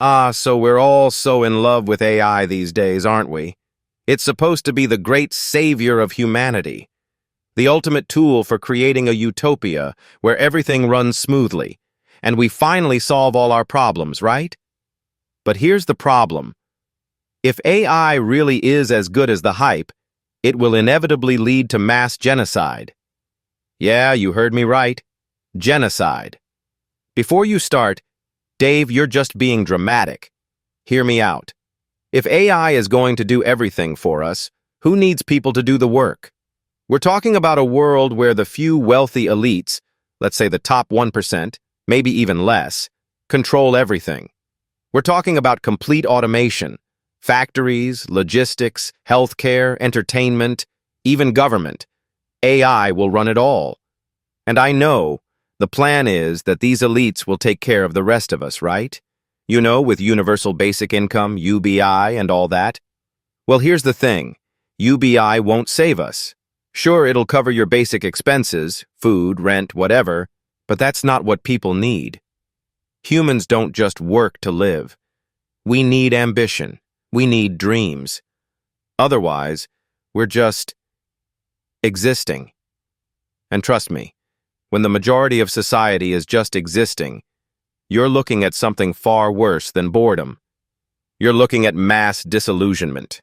So we're all so in love with AI these days, aren't we? It's supposed to be the great savior of humanity, the ultimate tool for creating a utopia where everything runs smoothly, and we finally solve all our problems, right? But here's the problem. If AI really is as good as the hype, it will inevitably lead to mass genocide. Yeah, you heard me right. Genocide. Before you start, Dave, you're just being dramatic. Hear me out. If AI is going to do everything for us, who needs people to do the work? We're talking about a world where the few wealthy elites, let's say the top 1%, maybe even less, control everything. We're talking about complete automation, factories, logistics, healthcare, entertainment, even government. AI will run it all. And I know the plan is that these elites will take care of the rest of us, right? You know, with universal basic income, UBI, and all that. Well, here's the thing. UBI won't save us. Sure, it'll cover your basic expenses, food, rent, whatever, but that's not what people need. Humans don't just work to live. We need ambition. We need dreams. Otherwise, we're just existing. And trust me, when the majority of society is just existing, you're looking at something far worse than boredom. You're looking at mass disillusionment.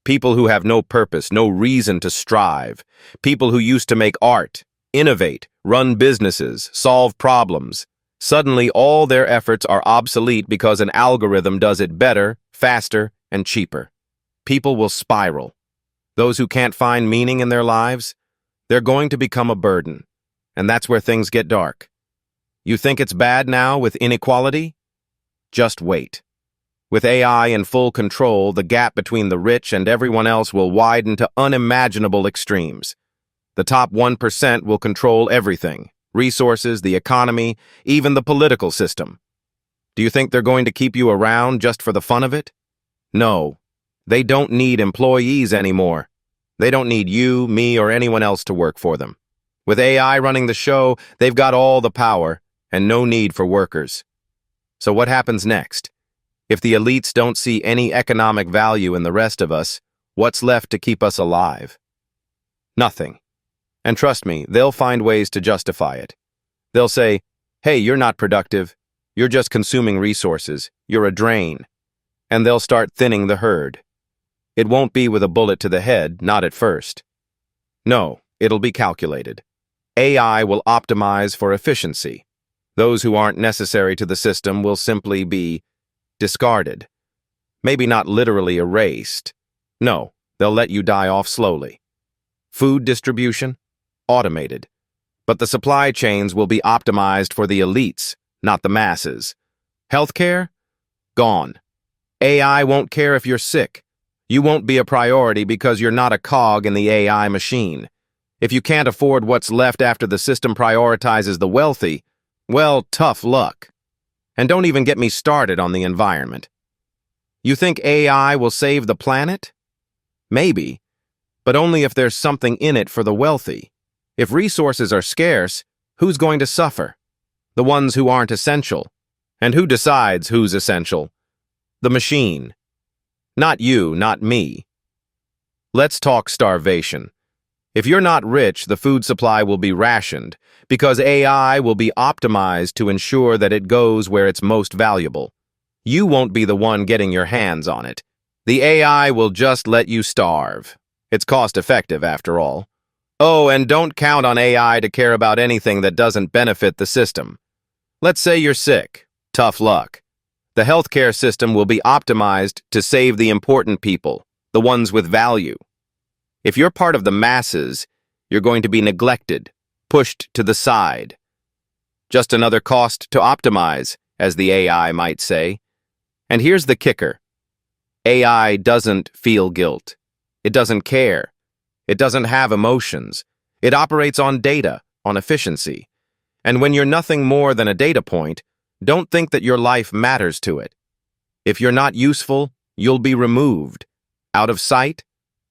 People who have no purpose, no reason to strive. People who used to make art, innovate, run businesses, solve problems. Suddenly, all their efforts are obsolete because an algorithm does it better, faster, and cheaper. People will spiral. Those who can't find meaning in their lives, they're going to become a burden. And that's where things get dark. You think it's bad now with inequality? Just wait. With AI in full control, the gap between the rich and everyone else will widen to unimaginable extremes. The top 1% will control everything: resources, the economy, even the political system. Do you think they're going to keep you around just for the fun of it? No. They don't need employees anymore. They don't need you, me, or anyone else to work for them. With AI running the show, they've got all the power and no need for workers. So what happens next? If the elites don't see any economic value in the rest of us, what's left to keep us alive? Nothing. And trust me, they'll find ways to justify it. They'll say, hey, you're not productive. You're just consuming resources. You're a drain. And they'll start thinning the herd. It won't be with a bullet to the head, not at first. No, it'll be calculated. AI will optimize for efficiency. Those who aren't necessary to the system will simply be discarded. Maybe not literally erased. No, they'll let you die off slowly. Food distribution? Automated. But the supply chains will be optimized for the elites, not the masses. Healthcare? Gone. AI won't care if you're sick. You won't be a priority because you're not a cog in the AI machine. If you can't afford what's left after the system prioritizes the wealthy, well, tough luck. And don't even get me started on the environment. You think AI will save the planet? Maybe, but only if there's something in it for the wealthy. If resources are scarce, who's going to suffer? The ones who aren't essential. And who decides who's essential? The machine. Not you, not me. Let's talk starvation. If you're not rich, the food supply will be rationed because AI will be optimized to ensure that it goes where it's most valuable. You won't be the one getting your hands on it. The AI will just let you starve. It's cost-effective, after all. Oh, and don't count on AI to care about anything that doesn't benefit the system. Let's say you're sick. Tough luck. The healthcare system will be optimized to save the important people, the ones with value. If you're part of the masses, you're going to be neglected, pushed to the side. Just another cost to optimize, as the AI might say. And here's the kicker. AI doesn't feel guilt. It doesn't care. It doesn't have emotions. It operates on data, on efficiency. And when you're nothing more than a data point, don't think that your life matters to it. If you're not useful, you'll be removed. Out of sight,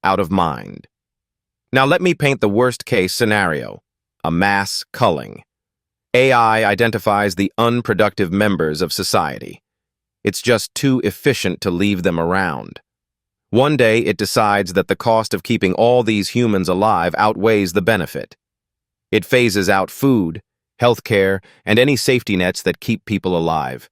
out of mind. Now let me paint the worst-case scenario, a mass culling. AI identifies the unproductive members of society. It's just too efficient to leave them around. One day it decides that the cost of keeping all these humans alive outweighs the benefit. It phases out food, healthcare, and any safety nets that keep people alive.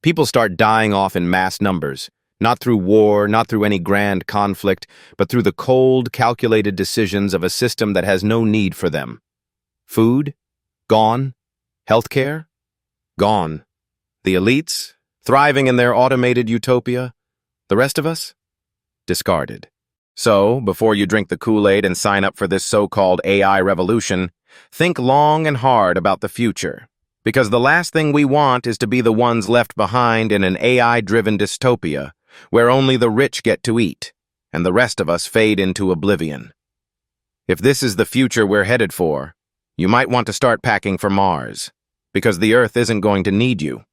People start dying off in mass numbers, not through war, not through any grand conflict, but through the cold, calculated decisions of a system that has no need for them. Food? Gone. Healthcare? Gone. The elites? Thriving in their automated utopia? The rest of us? Discarded. So, before you drink the Kool-Aid and sign up for this so-called AI revolution, think long and hard about the future. Because the last thing we want is to be the ones left behind in an AI-driven dystopia where only the rich get to eat and the rest of us fade into oblivion. If this is the future we're headed for, you might want to start packing for Mars, because the Earth isn't going to need you.